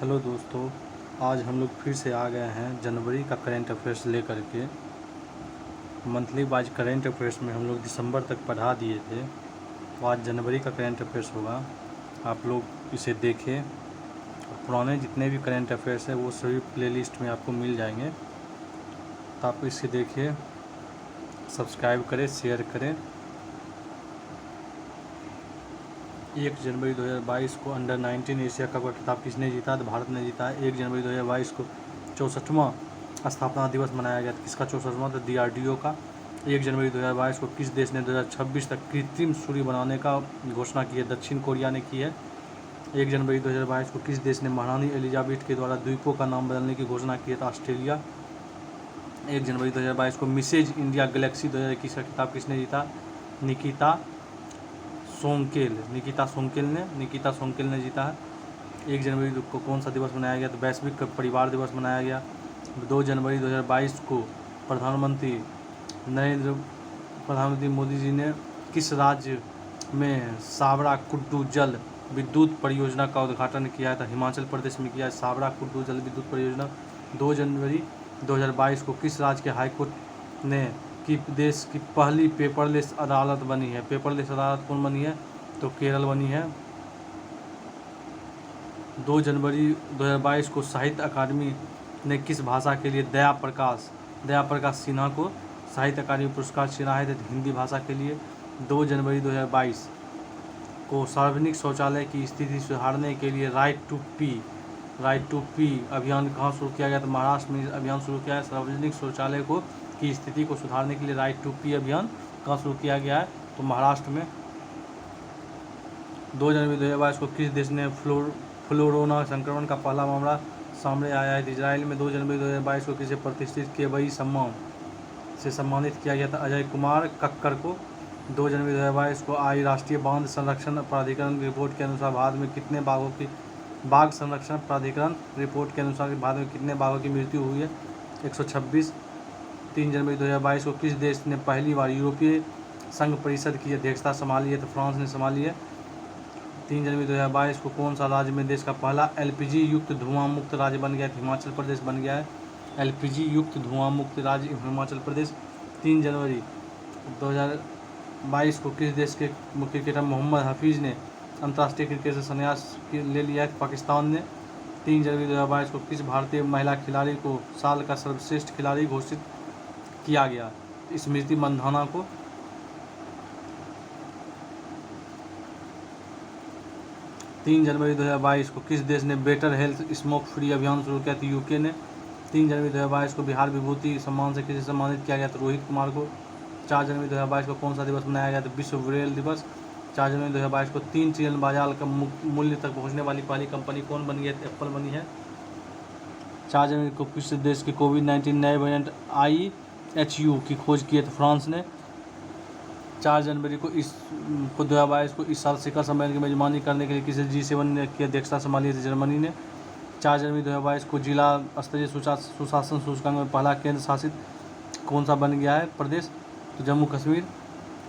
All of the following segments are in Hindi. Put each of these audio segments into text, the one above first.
हेलो दोस्तों, आज हम लोग फिर से आ गए हैं जनवरी का करेंट अफेयर्स लेकर के। मंथली वाइज करेंट अफेयर्स में हम लोग दिसंबर तक पढ़ा दिए थे, तो आज जनवरी का करेंट अफेयर्स होगा। आप लोग इसे देखें और पुराने जितने भी करेंट अफेयर्स हैं वो सभी प्लेलिस्ट में आपको मिल जाएंगे, तो आप इसे देखिए, सब्सक्राइब करें, शेयर करें। 1 जनवरी 2022 को अंडर 19 एशिया कप का खिताब किसने जीता? तो भारत ने जीता है। 1 जनवरी 2022 को 64वां स्थापना दिवस मनाया गया था। किसका 64वां? तो DRDO का। 1 जनवरी 2022 को किस देश ने 2026 तक कृत्रिम सूर्य बनाने का घोषणा की है? दक्षिण कोरिया ने की है। 1 जनवरी 2022 को किस देश ने महारानी एलिजाबेथ के द्वारा द्वीपों का नाम बदलने की घोषणा की है? तो ऑस्ट्रेलिया। 1 जनवरी 2022 को मिसेज इंडिया गैलेक्सी 2021 का खिताब किसने जीता? निकिता सोंकेल ने जीता है। 1 जनवरी को कौन सा दिवस मनाया गया? तो वैश्विक परिवार दिवस मनाया गया। 2 जनवरी 2022 को प्रधानमंत्री मोदी जी ने किस राज्य में साबरा कुड्डू जल विद्युत परियोजना का उद्घाटन किया था? हिमाचल प्रदेश में किया है साबरा कुड्डू जल विद्युत परियोजना। 2 जनवरी 2022 को किस राज्य के हाईकोर्ट ने कि देश की पहली पेपरलेस अदालत बनी है? पेपरलेस अदालत कौन बनी है? तो केरल बनी है। 2 जनवरी 2022 को साहित्य अकादमी ने किस भाषा के लिए दया प्रकाश सिन्हा को साहित्य अकादमी पुरस्कार चुना है? तो हिंदी भाषा के लिए। 2 जनवरी 2022 को सार्वजनिक शौचालय की स्थिति सुधारने के लिए राइट टू पी अभियान कहाँ शुरू किया गया? तो महाराष्ट्र में अभियान शुरू किया है। सार्वजनिक शौचालय की स्थिति को सुधारने के लिए राइट टू पी अभियान कहाँ शुरू किया गया है? तो महाराष्ट्र में। 2 जनवरी 2022 को किस देश ने फ्लोरोना संक्रमण का पहला मामला सामने आया है? इजराइल में। 2 जनवरी 2022 को किसे प्रतिष्ठित केबई सम्मान से सम्मानित किया गया था? अजय कुमार कक्कर को। 2 जनवरी 2022 को आई राष्ट्रीय बाघ संरक्षण प्राधिकरण रिपोर्ट के अनुसार भारत में कितने बाघ संरक्षण प्राधिकरण रिपोर्ट के अनुसार भारत में कितने बाघों की मृत्यु हुई है? 126। 3 जनवरी 2022 को किस देश ने पहली बार यूरोपीय संघ परिषद की अध्यक्षता संभाली है? तो फ्रांस ने संभाली है। 3 जनवरी 2022 को कौन सा राज्य में देश का पहला LPG युक्त धुआं मुक्त राज्य बन गया? हिमाचल प्रदेश बन गया है। LPG युक्त धुआं मुक्त राज्य हिमाचल प्रदेश। 3 जनवरी 2022 को किस देश के क्रिकेटर मोहम्मद हफीज़ ने अंतर्राष्ट्रीय क्रिकेट से संन्यास ले लिया है? पाकिस्तान ने। 3 जनवरी 2022 को किस भारतीय महिला खिलाड़ी को साल का सर्वश्रेष्ठ खिलाड़ी घोषित किया गया? स्मृति मंधाना को। 3 जनवरी 2022 को किस देश ने बेटर हेल्थ स्मोक फ्री अभियान शुरू किया? तो UK ने। 3 जनवरी 2022 को बिहार विभूति सम्मान से किसे सम्मानित किया गया? तो रोहित कुमार को। 4 जनवरी 2022 को कौन सा दिवस मनाया गया? तो विश्व ब्रेल दिवस। 4 जनवरी 2022 को 3 ट्रिलियन बाजार का मूल्य तक पहुंचने वाली पहली कंपनी कौन बनी है? एप्पल बनी है। 4 जनवरी को किस देश के कोविड-19 नए वेरिएंट IHU की खोज की है? तो फ्रांस ने। 4 जनवरी को 2022 को इस साल शिखर सम्मेलन की मेजबानी करने के लिए किसी G7 की अध्यक्षता संभाली थी? जर्मनी ने। 4 जनवरी 2022 को जिला स्तरीय सुशासन सूचकांक में पहला केंद्र शासित कौन सा बन गया है प्रदेश? तो जम्मू कश्मीर।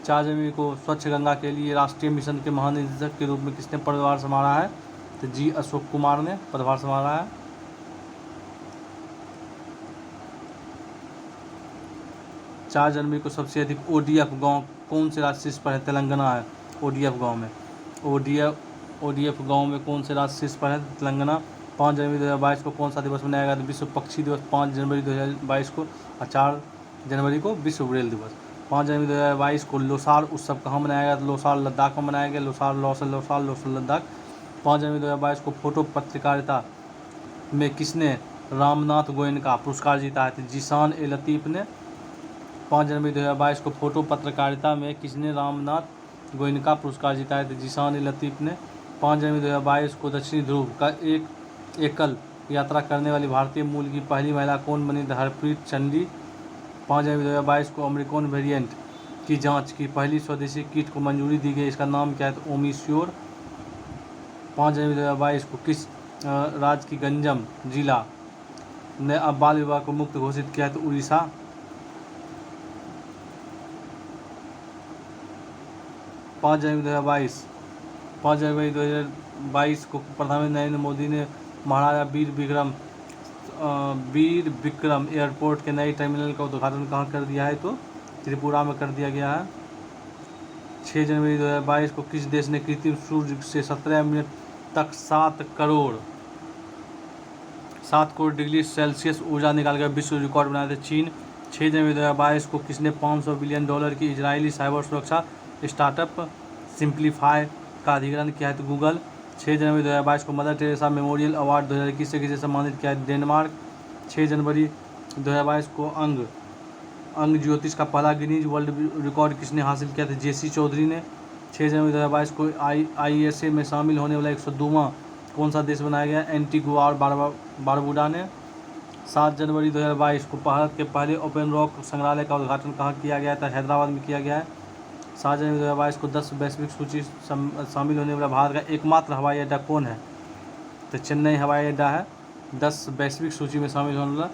4 जनवरी को स्वच्छ गंगा के लिए राष्ट्रीय मिशन के महानिदेशक के रूप में किसने पदभार संभाला है? तो G अशोक कुमार ने पदभार संभाला है। 4 जनवरी को सबसे अधिक ODF गांव कौन से राज्य शीर्ष पर है? तेलंगाना है। ODF गांव में कौन से राज्य शीर्ष पर है? तेलंगाना। 5 जनवरी 2022 को कौन सा दिवस मनाया गया? विश्व पक्षी दिवस 5 जनवरी 2022 को। और 4 जनवरी को विश्व ब्रेल दिवस। 5 जनवरी 2022 को लोसार उत्सव कहाँ मनाया गया? लोसार लद्दाख में मनाया गया। लोसार लद्दाख। 5 जनवरी 2022 को फोटो पत्रकारिता में किसने रामनाथ गोयनका पुरस्कार जीता है? जीशान ए लतीफ़ ने। 5 जनवरी 2022 को फोटो पत्रकारिता में किसने रामनाथ गोयनका पुरस्कार जीता है? तो जीशान ए लतीफ़ ने। 5 जनवरी 2022 को दक्षिणी ध्रुव का एकल यात्रा करने वाली भारतीय मूल की पहली महिला कौन बनी? हरप्रीत चंडी। 5 जनवरी 2022 को ओमिक्रॉन वेरिएंट की जांच की पहली स्वदेशी किट को मंजूरी दी गई, इसका नाम क्या है? तो ओमिश्योर। 5 जनवरी 2022 को किस राज्य की गंजम जिला ने अब बाल विवाह को मुक्त घोषित किया है? तो उड़ीसा। 5 जनवरी 2022 को प्रधानमंत्री नरेंद्र मोदी ने महाराजा वीर विक्रम एयरपोर्ट के नए टर्मिनल का उद्घाटन कहाँ कर दिया है? तो त्रिपुरा में कर दिया गया है। 6 जनवरी 2022 को किस देश ने कृत्रिम सूर्य से 17 मिनट तक 7 करोड़ डिग्री सेल्सियस ऊर्जा निकालकर विश्व रिकॉर्ड बनाया था? चीन। 6 जनवरी 2022 को किसने $500 बिलियन की इजरायली साइबर सुरक्षा स्टार्टअप सिंप्लीफाई का अधिग्रहण किया है? तो गूगल। 6 जनवरी 2022 को मदर टेरेसा मेमोरियल अवार्ड 2021 से किसे सम्मानित किया है? डेनमार्क। 6 जनवरी 2022 को अंग ज्योतिष का पहला गिनीज वर्ल्ड रिकॉर्ड किसने हासिल किया था? जेसी चौधरी ने। 6 जनवरी 2022 को ISA में शामिल होने वाला 102वां कौन सा देश बनाया गया? एंटीगुआ और बारबुडा ने। 7 जनवरी 2022 को भारत के पहले ओपन रॉक संग्रहालय का उद्घाटन कहाँ किया गया था? हैदराबाद में किया गया है। 7 जनवरी 2022 को 10 वैश्विक सूची शामिल होने वाला भारत का एकमात्र हवाई अड्डा कौन है? तो चेन्नई हवाई अड्डा है 10 वैश्विक सूची में शामिल होने वाला।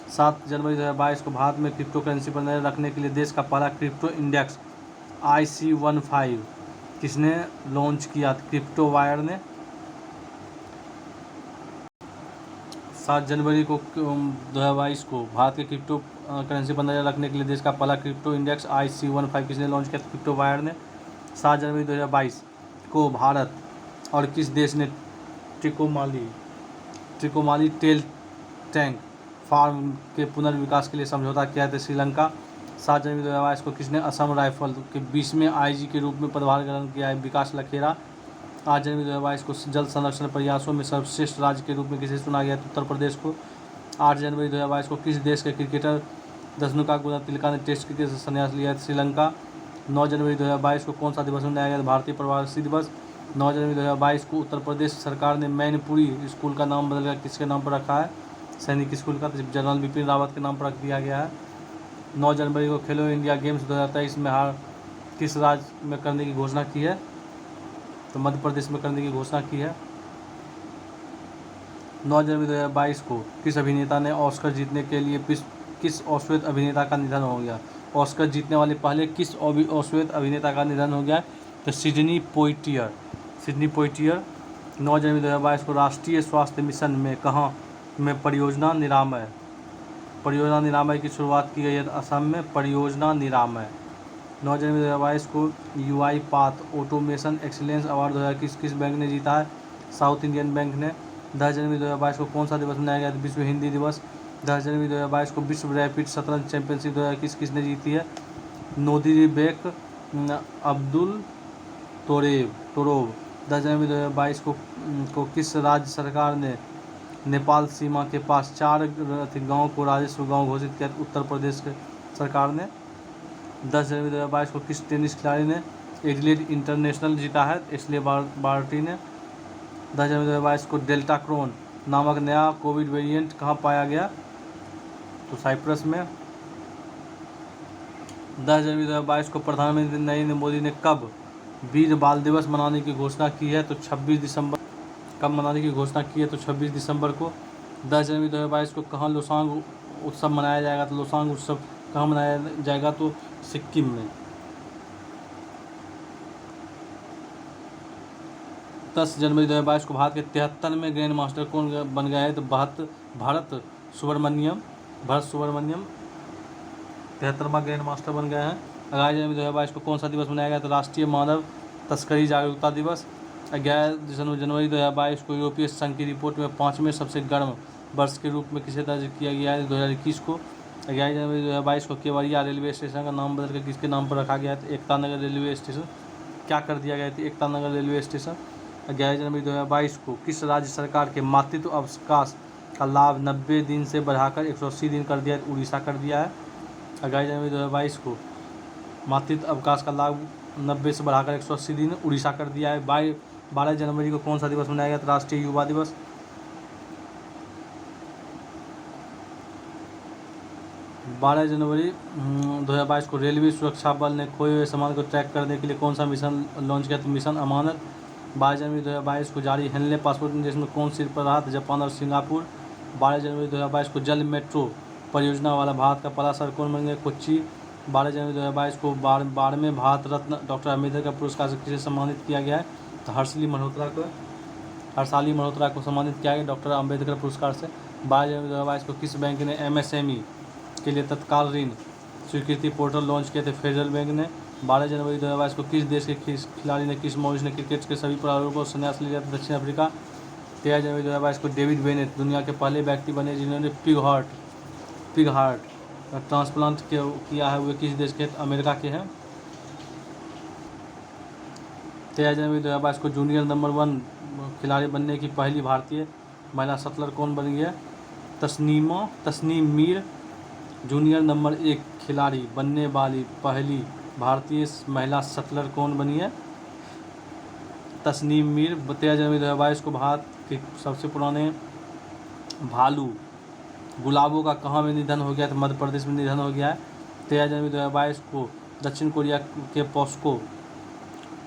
7 जनवरी 2022 को भारत में क्रिप्टो करेंसी पर नजर रखने के लिए देश का पहला क्रिप्टो इंडेक्स IC15 किसने लॉन्च किया? क्रिप्टो वायर ने। 7 जनवरी को 2022 को भारत के क्रिप्टो करेंसी पर नजर रखने के लिए देश का पहला क्रिप्टो इंडेक्स IC15 किसने लॉन्च किया? क्रिप्टो वायर ने। 7 जनवरी 2022 को भारत और किस देश ने ट्रिकोमाली टेल टैंक फार्म के पुनर्विकास के लिए समझौता किया था? श्रीलंका। 7 जनवरी 2022 को किसने असम राइफल के 20वें IG के रूप में पदभार ग्रहण किया है? विकास लखेरा। 8 जनवरी 2022 को जल संरक्षण प्रयासों में सर्वश्रेष्ठ राज्य के रूप में किसे चुना गया? उत्तर प्रदेश को। 8 जनवरी 2022 को किस देश के क्रिकेटर धनुका गुणतिलका ने टेस्ट क्रिकेट से संन्यास लिया है? श्रीलंका। 9 जनवरी 2022 को कौन सा दिवस मनाया गया? भारतीय प्रवासी दिवस। 9 जनवरी 2022 को उत्तर प्रदेश सरकार ने मैनपुरी स्कूल का नाम बदलकर किसके नाम पर रखा है? सैनिक स्कूल का, जनरल बिपिन रावत के नाम पर रख दिया गया है। 9 जनवरी को खेलो इंडिया गेम्स 2023 में हार किस राज्य में करने की घोषणा की है? तो मध्य प्रदेश में करने की घोषणा की है। 9 जनवरी 2022 को किस अभिनेता ने ऑस्कर जीतने के लिए किस ऑस्ट्रेलियन अभिनेता का निधन हो गया? ऑस्कर जीतने वाले पहले किस ऑस्ट्रेलियन अभिनेता का निधन हो गया? तो सिडनी पोइटियर। 9 जनवरी 2022 को राष्ट्रीय स्वास्थ्य मिशन में कहाँ में परियोजना निरामय की शुरुआत की गई है? असम में परियोजना निरामय। 9 जनवरी 2022 को UI path automation excellence award 2021 किस बैंक ने जीता है? साउथ इंडियन बैंक ने। 10 जनवरी 2022 को कौन सा दिवस मनाया गया? विश्व हिंदी दिवस। 10 जनवरी 2022 को विश्व रैपिड शतरंज चैंपियनशिप 2021 किसने जीती है? नोदिरबेक अब्दुल तोरोव। 10 जनवरी 2022 को किस राज्य सरकार ने नेपाल सीमा के पास 4 गाँव को राजस्व गाँव घोषित किया? उत्तर प्रदेश के सरकार ने। 10 जनवरी 2022 को किस टेनिस खिलाड़ी ने एडिलेड इंटरनेशनल जीता है? एशले बार्टी ने। 10 जनवरी 2022 को डेल्टा क्रोन नामक नया कोविड वेरिएंट कहाँ पाया गया? तो साइप्रस में। 10 जनवरी 2022 को प्रधानमंत्री नरेंद्र मोदी ने कब वीर बाल दिवस मनाने की घोषणा की है? तो 26 दिसंबर। कब मनाने की घोषणा की है? तो 26 दिसंबर को। 10 जनवरी 2022 को कहाँ लोसांग उत्सव मनाया जाएगा? तो लोसांग उत्सव कहाँ मनाया जाएगा? तो सिक्किम में। 10 जनवरी 2022 को भारत के 73वें ग्रैंड मास्टर कौन बन गया है? तो भरत सुब्रमण्यम 73वां ग्रैंड मास्टर बन गया है। 11 जनवरी 2022 को कौन सा दिवस मनाया गया? तो राष्ट्रीय मानव तस्करी जागरूकता दिवस। 11 जनवरी 2022 को यूरोपीय संघ की रिपोर्ट में 5वें सबसे गर्म वर्ष के रूप में किसे दर्ज किया गया है? 2021 को। 11 जनवरी 2022 को केवड़िया रेलवे स्टेशन का नाम बदलकर किसके नाम पर रखा गया है? तो एकता नगर रेलवे स्टेशन। क्या कर दिया गया था? Ekta Nagar railway station. 11 जनवरी 2022 को किस राज्य सरकार के मातृत्व अवकाश का लाभ 90 दिन से बढ़ाकर 180 दिन कर दिया है? उड़ीसा कर दिया है। 11 जनवरी 2022 को मातृत्व अवकाश का लाभ 90 से बढ़ाकर 180 दिन उड़ीसा कर दिया है। 12 जनवरी को कौन सा दिवस मनाया गया? तो राष्ट्रीय युवा दिवस। 12 जनवरी 2022 को रेलवे सुरक्षा बल ने खोए हुए सामान को ट्रैक करने के लिए कौन सा मिशन लॉन्च किया? तो मिशन अमानत। 12 जनवरी 2022 को जारी हेनले पासपोर्ट इंडेक्स में कौन शीर्ष पर रहा? जापान और सिंगापुर। 12 जनवरी 2022 को जल मेट्रो परियोजना वाला भारत का पहला शहर कौन बन गया? कोच्चि। 12 जनवरी 2022 को 12वें भारत रत्न डॉक्टर अम्बेडकर का पुरस्कार से किसे सम्मानित किया गया है? तो हर्षली मल्होत्रा को। हर्षाली मल्होत्रा को सम्मानित किया गया डॉक्टर अंबेडकर पुरस्कार से। 22 जनवरी 2022 को किस बैंक ने MSME के लिए तत्काल ऋण स्वीकृति पोर्टल लॉन्च किए थे? फेडरल बैंक ने। 12 जनवरी 2022 को किस देश के खिलाड़ी ने किस मॉरिस ने क्रिकेट के सभी प्रारूपों संन्यास लिया था? दक्षिण अफ्रीका। 13 जनवरी 2022 को डेविड बेनेट दुनिया के पहले व्यक्ति बने जिन्होंने पिग हार्ट ट्रांसप्लांट किया है। वे किस देश के? अमेरिका के हैं। 13 जनवरी 2022 को जूनियर नंबर 1 खिलाड़ी बनने की पहली भारतीय महिला शटलर कौन बनी है? तस्नीम मीर। जूनियर नंबर 1 खिलाड़ी बनने वाली पहली भारतीय महिला शटलर कौन बनी है? तस्नीम मीर। 13 जनवरी 2022 को भारत के सबसे पुराने भालू गुलाबों का कहाँ में निधन हो गया? तो मध्य प्रदेश में निधन हो गया है। 13 जनवरी 2022 को दक्षिण कोरिया के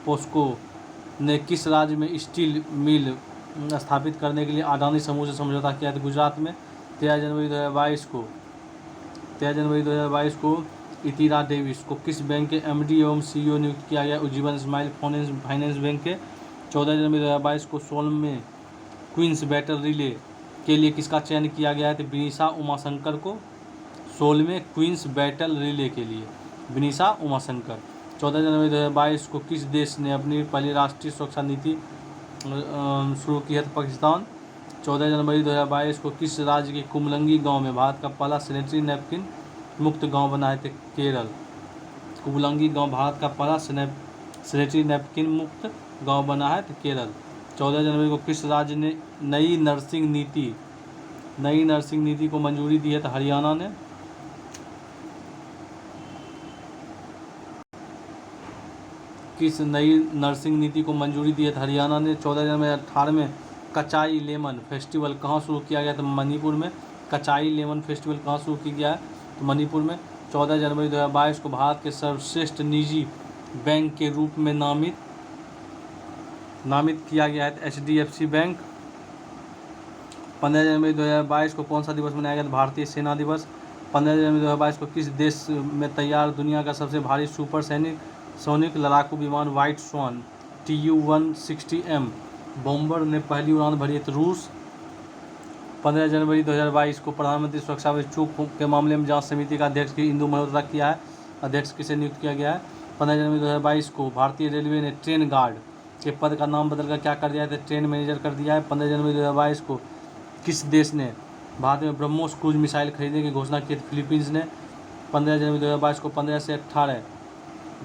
पोस्को ने किस राज्य में स्टील मिल स्थापित करने के लिए अडानी समूह से समझौता किया था? गुजरात में। 13 जनवरी 2022 को इतिरा डेविस को किस बैंक के MD एवं CEO नियुक्त किया गया? उज्जीवन स्माइल फाइनेंस बैंक के। 14 जनवरी 2022 को सोल में क्वींस बैटल रिले के लिए किसका चयन किया गया है? तो विनीशा उमाशंकर को। सोल में क्वींस बैटल रिले के लिए विनीशा उमाशंकर। 14 जनवरी 2022 को किस देश ने अपनी पहली राष्ट्रीय सुरक्षा नीति शुरू की है? तो पाकिस्तान। 14 जनवरी 2022 को किस राज्य के कुमलंगी गांव में भारत का पहला सैनिटरी नैपकिन मुक्त गांव बना है? तो केरल। कुमलंगी गांव भारत का पहला सैनिटरी नैपकिन मुक्त गांव बना है? तो केरल। 14 जनवरी को किस राज्य ने नई नर्सिंग नीति को मंजूरी दी है? तो हरियाणा ने। किस नई नर्सिंग नीति को मंजूरी दी है? तो हरियाणा ने। 14 जनवरी 18 कचाई लेमन फेस्टिवल कहाँ शुरू किया गया? तो मणिपुर में। कचाई लेमन फेस्टिवल कहाँ शुरू किया गया है? तो मणिपुर में। 14 जनवरी 2022 को भारत के सर्वश्रेष्ठ निजी बैंक के रूप में नामित किया गया है? तो HDFC बैंक। 15 जनवरी 2022 को कौन सा दिवस मनाया गया? भारतीय सेना दिवस। 15 जनवरी 2022 को किस देश में तैयार दुनिया का सबसे भारी सोनिक लड़ाकू विमान व्हाइट स्वान Tu-160M बॉम्बर ने पहली उड़ान भरी है? तो रूस। 15 जनवरी 2022 को प्रधानमंत्री सुरक्षा में चूक के मामले में जांच समिति का अध्यक्ष की इंदु मल्होत्रा किया है। अध्यक्ष किसे नियुक्त किया गया है? 15 जनवरी 2022 को भारतीय रेलवे ने ट्रेन गार्ड के पद का नाम बदलकर क्या कर दिया है? तो ट्रेन मैनेजर कर दिया है। 15 जनवरी 2022 को किस देश ने भारत में ब्रह्मोस क्रूज मिसाइल खरीदने की घोषणा की? फिलीपींस ने। 15 जनवरी 2022 को 15 से 18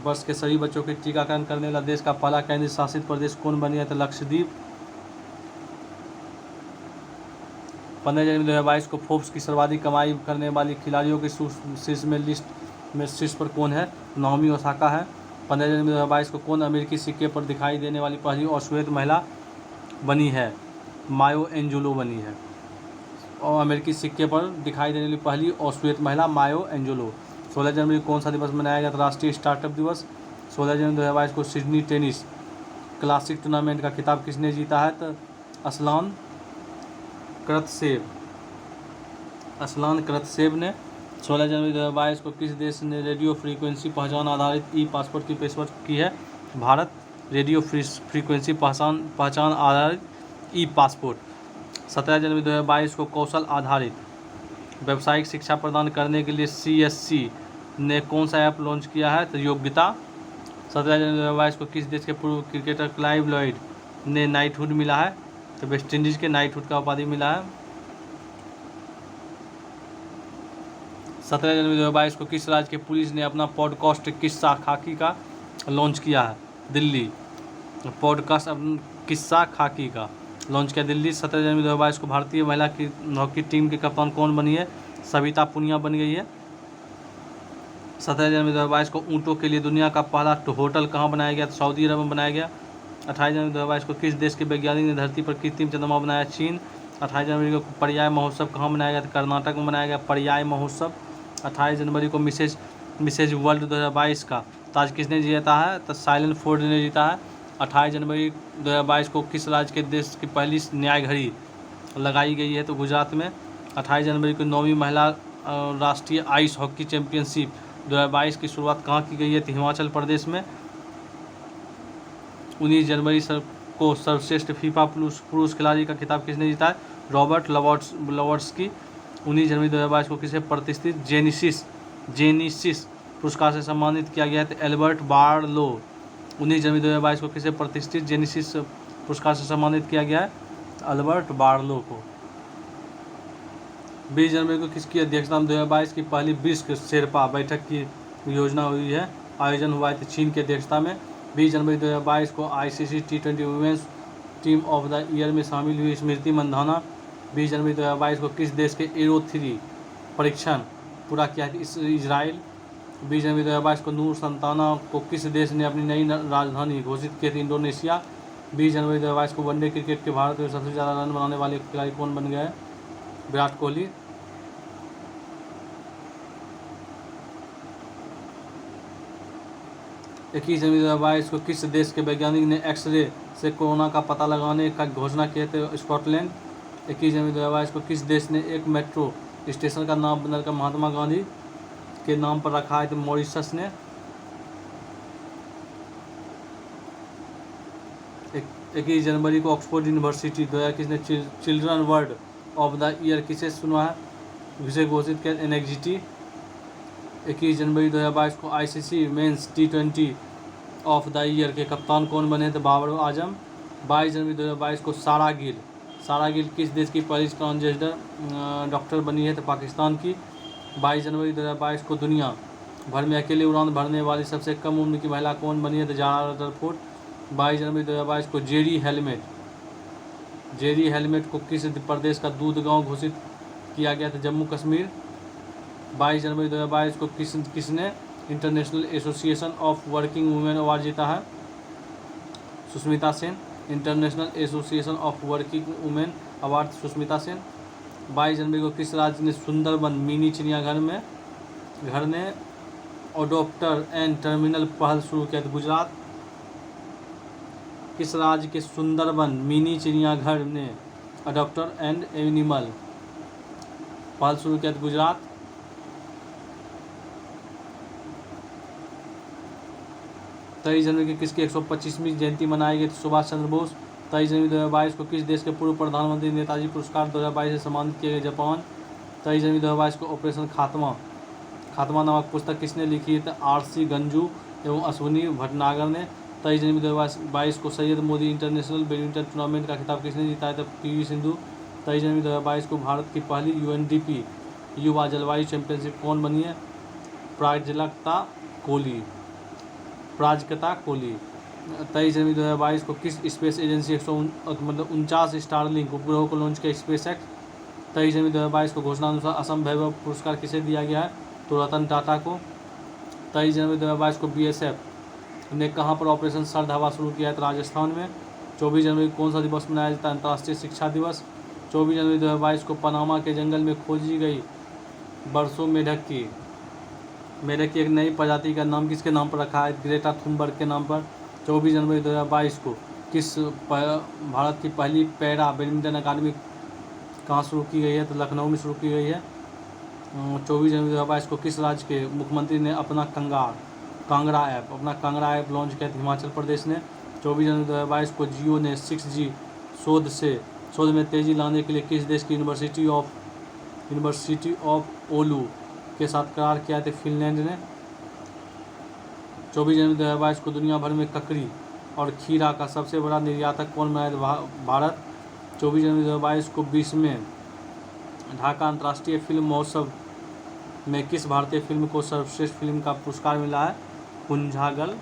वर्ष के सभी बच्चों के टीकाकरण करने वाला देश का पहला केंद्र शासित प्रदेश कौन बनी है? तो लक्षद्वीप। 15 जनवरी 2022 को फोर्ब्स की सर्वाधिक कमाई करने वाली खिलाड़ियों की लिस्ट में शीर्ष पर कौन है? नाओमी ओसाका है। 15 जनवरी 2022 को कौन अमेरिकी सिक्के पर दिखाई देने वाली पहली अश्वेत महिला बनी है? मायो एंजेलो बनी है। और अमेरिकी सिक्के पर दिखाई देने वाली पहली अश्वेत महिला मायो एंजेलो। 16 जनवरी को कौन सा दिवस मनाया गया था? राष्ट्रीय स्टार्टअप दिवस। 16 जनवरी 2022 को सिडनी टेनिस क्लासिक टूर्नामेंट का खिताब किसने जीता है? तो असलान करतसेव ने। 16 जनवरी 2022 को किस देश ने रेडियो फ्रीक्वेंसी पहचान आधारित ई-पासपोर्ट की पेशकश की है? भारत। रेडियो फ्रीक्वेंसी पहचान आधारित ई-पासपोर्ट। 17 जनवरी 2022 को कौशल आधारित व्यावसायिक शिक्षा प्रदान करने के लिए CSC ने कौन सा ऐप लॉन्च किया है? तो योग्यता। 17 जनवरी 2022 को किस देश के पूर्व क्रिकेटर क्लाइव लॉयड ने नाइटहुड मिला है? तो वेस्ट इंडीज़ के नाइटहुड का उपाधि मिला है। 17 जनवरी 2022 को किस राज्य के पुलिस ने अपना पॉडकास्ट किस्सा खाकी का लॉन्च किया है? दिल्ली। पॉडकास्ट किस्सा खाकी का लॉन्च किया दिल्ली। 17 जनवरी 2022 को भारतीय महिला की हॉकी टीम के कप्तान कौन बनी है? सविता पुनिया बन गई है। 17 जनवरी 2022 को ऊँटों के लिए दुनिया का पहला होटल कहाँ बनाया गया? तो सऊदी अरब में बनाया गया। 28 जनवरी 2022 को किस देश के वैज्ञानिक ने धरती पर कृत्रिम चंद्रमा बनाया? चीन। 28 जनवरी को पर्याय महोत्सव कहाँ मनाया गया? तो कर्नाटक में मनाया गया पर्याय महोत्सव। 28 जनवरी को मिसेज वर्ल्ड 2022 का ताज किसने जीता है? तो साइलेंट फोर्ड ने जीता है। 28 जनवरी 2022 को किस राज्य के देश की पहली न्याय घड़ी लगाई गई है? तो गुजरात में। 28 जनवरी को 9वीं महिला राष्ट्रीय आइस हॉकी चैंपियनशिप 2022 की शुरुआत कहाँ की गई है? तो हिमाचल प्रदेश में। 19 जनवरी को सर्वश्रेष्ठ फीफा पुरुष खिलाड़ी का खिताब किसने जीता है? रॉबर्ट लवॉट्स्की। 19 जनवरी 2022 को किसे प्रतिष्ठित जेनिसिस पुरस्कार से सम्मानित किया गया था? Albert Barlow. 19 जनवरी 2022 को किसे प्रतिष्ठित जेनिसिस पुरस्कार से सम्मानित किया गया है? अल्बर्ट बार्लो को। 20 जनवरी को किसकी अध्यक्षता में 2022 की पहली ब्रिक्स शेरपा बैठक की योजना हुई है? आयोजन हुआ है चीन की अध्यक्षता में। 20 जनवरी 2022 को ICC T20 women's team of the year में शामिल हुई स्मृति मंधाना। 20 जनवरी 2022 को किस देश के एरो 3 परीक्षण पूरा किया है? इजराइल। 20 जनवरी 2022 को नूर संताना को किस देश ने अपनी नई राजधानी घोषित की थी? इंडोनेशिया। 20 जनवरी 2022 को वनडे क्रिकेट के भारत में सबसे ज़्यादा रन बनाने वाले खिलाड़ी कौन बन गए? विराट कोहली। 21 जनवरी 2022 को किस देश के वैज्ञानिक ने एक्सरे से कोरोना का पता लगाने का घोषणा किए थे? स्कॉटलैंड। 21 जनवरी 2022 को किस देश ने एक मेट्रो स्टेशन का नाम बदलकर महात्मा गांधी के नाम पर रखा है? तो मॉरिशस ने। 21 जनवरी को ऑक्सफोर्ड यूनिवर्सिटी द्वारा किसने children word of the year किसे सुना है? विषय घोषित किया? NXT। 21 जनवरी 2022 को ICC men's T20 of the year के कप्तान कौन बने थे? बाबर आजम। 22 जनवरी 2022 को सारा गिल किस देश की पहली ट्रांसजेंडर डॉक्टर बनी है? तो पाकिस्तान की। 22 जनवरी 2022 को दुनिया भर में अकेले उड़ान भरने वाली सबसे कम उम्र की महिला कौन बनी है? तो जारा रदरफोर्ड। 22 जनवरी 2022 को जेरी हेलमेट को किस प्रदेश का दूध गांव घोषित किया गया था? जम्मू कश्मीर। 22 जनवरी 2022 को किसने international association of working women award जीता है? Sushmita Sen. International association of working women award Sushmita Sen. 22 जनवरी को किस राज्य ने सुंदरबन मिनी चिड़ियाघर ने अडॉप्टर एंड टर्मिनल पहल शुरू किया था? गुजरात। किस राज्य के सुंदरबन मिनी चिड़ियाघर ने अडॉप्टर एंड एनिमल पहल शुरू किया था? गुजरात। 23 जनवरी की किसकी 125वीं जयंती मनाई गई? सुभाष चंद्र बोस। 23 जनवरी 2022 को किस देश के पूर्व प्रधानमंत्री नेताजी पुरस्कार 2022 से सम्मानित किए गए? जापान। 23 जनवरी 2022 को ऑपरेशन खात्मा नामक पुस्तक किसने लिखी है? RC गंजू एवं अश्विनी भटनागर ने। 23 जनवरी 2022 को Syed Modi international badminton tournament का खिताब किसने जीता है? PV सिंधु। 23 जनवरी 2022 को भारत की पहली UNDP युवा जलवायु चैंपियनशिप कौन बनी है? प्राजक्ता कोहली। 23 जनवरी 2022 को किस स्पेस एजेंसी 149 स्टारलिंक उपग्रहों को लॉन्च किया? Space x. 23 जनवरी 2022 को घोषणा अनुसार असम वैभव पुरस्कार किसे दिया गया है? तो रतन टाटा को। 23 जनवरी 2022 को BSF ने कहाँ पर ऑपरेशन सर्द हवा शुरू किया है? तो राजस्थान में। 24 जनवरी को कौन सा दिवस मनाया जाता है? अंतर्राष्ट्रीय शिक्षा दिवस। 24 जनवरी 2022 को पनामा के जंगल में खोजी गई बरसों मेढक की एक नई प्रजाति का नाम किसके नाम पर रखा है? ग्रेटा थुनबर्ग के नाम पर। 24 जनवरी 2022 को किस भारत की पहली पैरा बैडमिंटन अकादमी कहाँ शुरू की गई है? तो लखनऊ में शुरू की गई है। 24 जनवरी 2022 को किस राज्य के मुख्यमंत्री ने अपना कांगड़ा ऐप लॉन्च किया? हिमाचल प्रदेश ने। 24 जनवरी 2022 को जियो ने 6G शोध में तेज़ी लाने के लिए किस देश की यूनिवर्सिटी ऑफ ओलू के साथ करार किया था? फिनलैंड ने। 24 जनवरी 2022 को दुनिया भर में ककड़ी और खीरा का सबसे बड़ा निर्यातक कौन बना है? भारत। 24 जनवरी 2022 को 20वें ढाका अंतर्राष्ट्रीय फिल्म महोत्सव में किस भारतीय फिल्म को सर्वश्रेष्ठ फिल्म का पुरस्कार मिला है? कुंजांगल।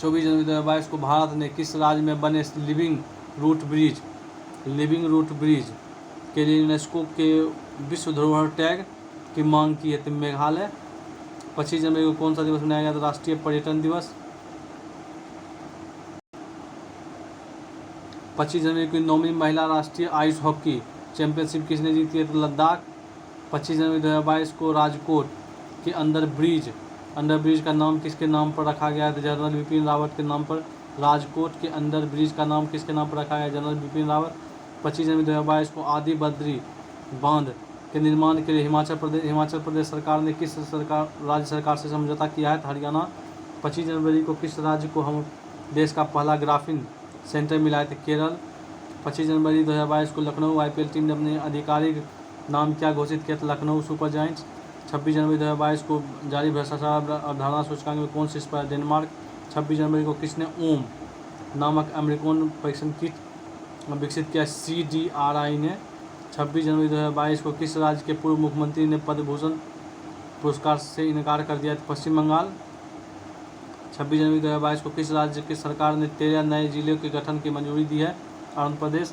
24 जनवरी 2022 को भारत ने किस राज्य में बने लिविंग रूट ब्रिज के लिए यूनेस्को के विश्व धरोहर टैग की मांग की है? तो मेघालय। 25 जनवरी को कौन सा दिवस मनाया गया था? राष्ट्रीय पर्यटन दिवस। 25 जनवरी को 9वीं महिला राष्ट्रीय आइस हॉकी चैंपियनशिप किसने जीती है? तो लद्दाख। 25 जनवरी 2022 को राजकोट के अंडर ब्रिज का नाम किसके नाम पर रखा गया है? तो जनरल बिपिन रावत के नाम पर। राजकोट के अंडर ब्रिज का नाम किसके नाम पर रखा गया है? जनरल बिपिन रावत। 25 जनवरी 2022 को आदि बद्री बांध के निर्माण के लिए हिमाचल प्रदेश सरकार ने किस राज्य सरकार से समझौता किया है? हरियाणा। 25 जनवरी को किस राज्य को हम देश का पहला ग्राफीन सेंटर मिला थे? केरल। 25 जनवरी 2022 को लखनऊ IPL टीम ने अपने आधिकारिक नाम क्या घोषित किया था? Lucknow super giants. 26 जनवरी 2022 को जारी भ्रष्टाचार अवधारणा सूचकांक में कौन शीर्ष पर है? डेनमार्क। 26 जनवरी को किसने ओम नामक अमेरिकन परीक्षण किट विकसित किया? CDRI ने। 26 जनवरी 2022 को किस राज्य के पूर्व मुख्यमंत्री ने पद्म भूषण पुरस्कार से इनकार कर दिया? पश्चिम बंगाल। 26 जनवरी 2022 को किस राज्य की सरकार ने 13 नए जिलों के गठन की मंजूरी दी है? आंध्र प्रदेश।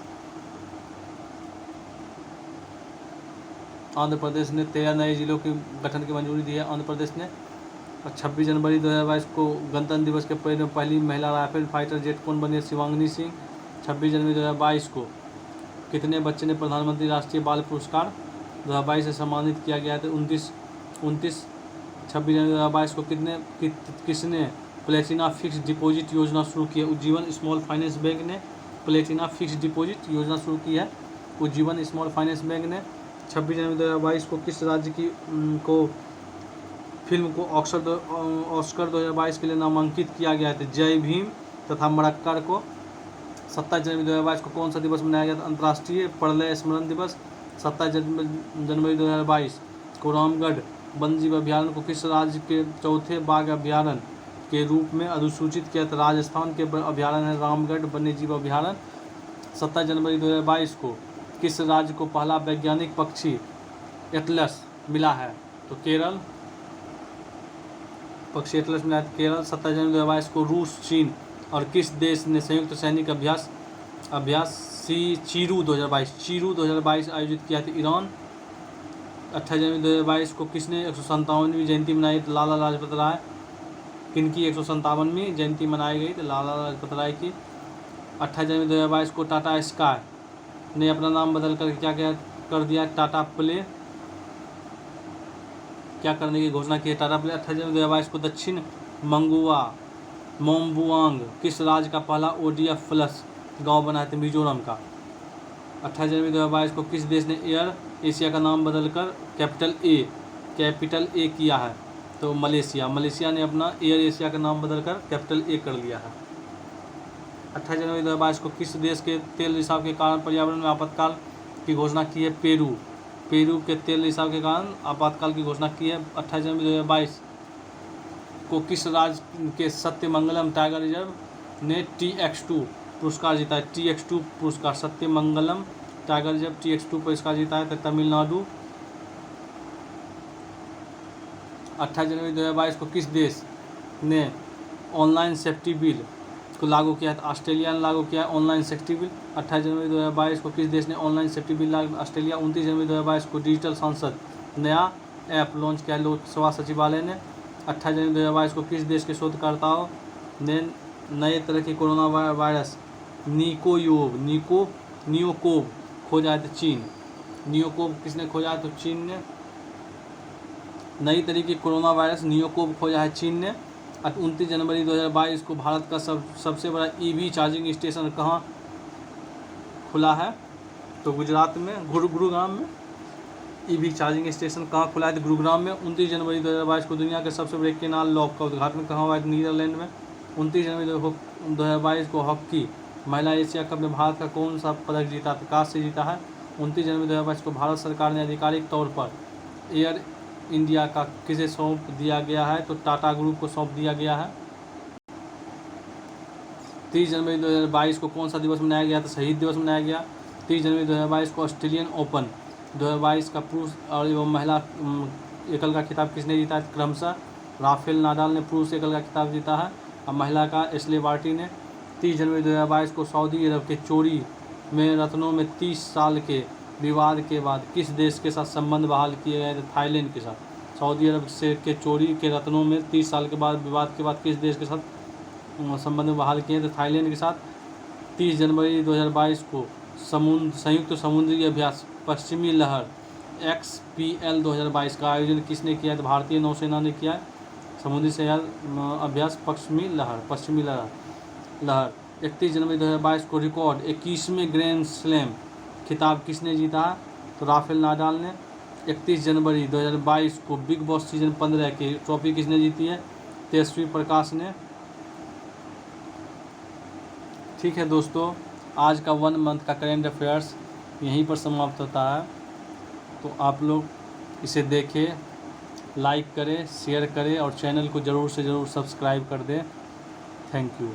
आंध्र प्रदेश ने 13 नए जिलों के गठन की मंजूरी दी है आंध्र प्रदेश ने। और 26 जनवरी 2022 को गणतंत्र दिवस के परेड में पहली महिला राइफल फाइटर जेट कौन बनी? शिवांगी सिंह। 26 जनवरी 2022 को कितने बच्चे ने प्रधानमंत्री राष्ट्रीय बाल पुरस्कार 2022 से सम्मानित किया गया था? 29। 26 जनवरी 2022 को किसने प्लेटिना फिक्स डिपॉजिट योजना शुरू की है? उज्जीवन स्मॉल फाइनेंस बैंक ने प्लेटिना फिक्स डिपॉजिट योजना शुरू की है उज्जीवन स्मॉल फाइनेंस बैंक ने। 26 जनवरी 2022 को किस राज्य की को फिल्म को ऑस्कर 2022 के लिए नामांकित किया गया था? जय भीम तथा मरक्कर को। 27 जनवरी 2022 को कौन सा दिवस मनाया गया था? अंतर्राष्ट्रीय प्रलय स्मरण दिवस। 27 जनवरी 2022 को रामगढ़ वन्यजीव अभ्यारण्य को किस राज्य के चौथे बाघ अभ्यारण्य के रूप में अधिसूचित किया था? राजस्थान के अभ्यारण्य है रामगढ़ वन्यजीव अभ्यारण्य। 27 जनवरी 2022 को किस राज्य को पहला वैज्ञानिक पक्षी एटलस मिला है? तो केरल। पक्षी एटलस मिला है केरल। 27 जनवरी 2022 को रूस, चीन और किस देश ने संयुक्त सैनिक अभ्यास चीरू 2022 आयोजित किया था? ईरान। 28 जनवरी 2022 को किसने 157वीं जयंती मनाई? लाला लाजपत राय। किनकी 157वीं जयंती मनाई गई? तो लाला लाजपत राय की। 28 जनवरी 2022 को टाटा स्काई ने अपना नाम बदल कर क्या कर दिया? टाटा प्ले। क्या करने की घोषणा की है? टाटा प्ले। 28 जनवरी 2022 को दक्षिण मोम्बुआंग किस राज्य का पहला ODF प्लस गाँव बना है? मिजोरम का। 28 जनवरी 2022 को किस देश ने एयर एशिया का नाम बदलकर कैपिटल ए किया है? तो मलेशिया ने अपना एयर एशिया का नाम बदलकर कैपिटल ए कर लिया है। 28 जनवरी 2022 को किस देश के तेल रिसाव के कारण पर्यावरण में आपातकाल की घोषणा की है? पेरू के तेल रिसाव के कारण आपातकाल की घोषणा की है। 28 जनवरी 2022 को किस राज्य के सत्यमंगलम टाइगर रिजर्व ने TX2 पुरस्कार जीता है? TX2 पुरस्कार सत्यमंगलम टाइगर रिजर्व TX2 पुरस्कार जीता है तमिलनाडु। 28 जनवरी 2022 को किस देश ने ऑनलाइन सेफ्टी बिल को लागू किया है? ऑस्ट्रेलिया ने लागू किया है ऑनलाइन सेफ्टी बिल। 28 जनवरी 2022 को किस देश ने ऑनलाइन सेफ्टी बिल लागू? ऑस्ट्रेलिया। 29 जनवरी 2022 को डिजिटल संसद नया ऐप लॉन्च किया लोकसभा सचिवालय ने। 28 जनवरी 2022 को किस देश के शोधकर्ताओं ने नए तरह के कोरोना वायरस नियोकोव खोजा है? तो चीन। नियोकोव किसने खोजा है? तो चीन ने। नई तरीके कोरोना वायरस नियोकोव खोजा है चीन ने। 29 जनवरी 2022 को भारत का सबसे बड़ा EV चार्जिंग स्टेशन कहाँ खुला है? तो गुजरात में गुरुग्राम में। EV चार्जिंग स्टेशन कहाँ खुला है? तो गुरुग्राम में। 29 जनवरी 2022 को दुनिया के सबसे बड़े केनाल लॉक का उद्घाटन कहाँ हुआ है? नीदरलैंड में। 29 जनवरी 2022 को हॉकी महिला एशिया कप में भारत का कौन सा पदक जीता? तो कांस्य जीता है। 29 जनवरी 2022 को भारत सरकार ने आधिकारिक तौर पर एयर इंडिया का किसे सौंप दिया गया है? तो टाटा ग्रुप को सौंप दिया गया है। 30 जनवरी 2022 को कौन सा दिवस मनाया गया? तो शहीद दिवस मनाया गया। 30 जनवरी 2022 को ऑस्ट्रेलियन ओपन 2022 का पुरुष और एवं महिला एकल का खिताब किसने जीता है? क्रमशः राफेल नाडाल ने पुरुष एकल का खिताब जीता है और महिला का एशले बार्टी ने। 30 जनवरी 2022 को सऊदी अरब के चोरी में रत्नों में 30 साल के विवाद के बाद किस देश के साथ संबंध बहाल किए गए थे? थाईलैंड के साथ। सऊदी अरब से के चोरी के रत्नों में 30 साल के बाद विवाद के बाद किस देश के साथ संबंध बहाल किए थे? थाईलैंड के साथ। 30 जनवरी 2022 को संयुक्त समुद्री अभ्यास पश्चिमी लहर XPL 2022 का आयोजन किसने किया है? तो भारतीय नौसेना ने किया है। समुद्री अभ्यास पश्चिमी लहर। 31 जनवरी 2022 को रिकॉर्ड 21वें ग्रैंड स्लैम खिताब किसने जीता है? तो राफेल नाडाल ने। 31 जनवरी 2022 को बिग बॉस सीजन 15 की ट्रॉफी किसने जीती है? तेजस्वी प्रकाश ने। ठीक है दोस्तों, आज का 1 मंथ का करेंट अफेयर्स यहीं पर समाप्त होता है। तो आप लोग इसे देखें, लाइक करें, शेयर करें और चैनल को ज़रूर से ज़रूर सब्सक्राइब कर दें। Thank you.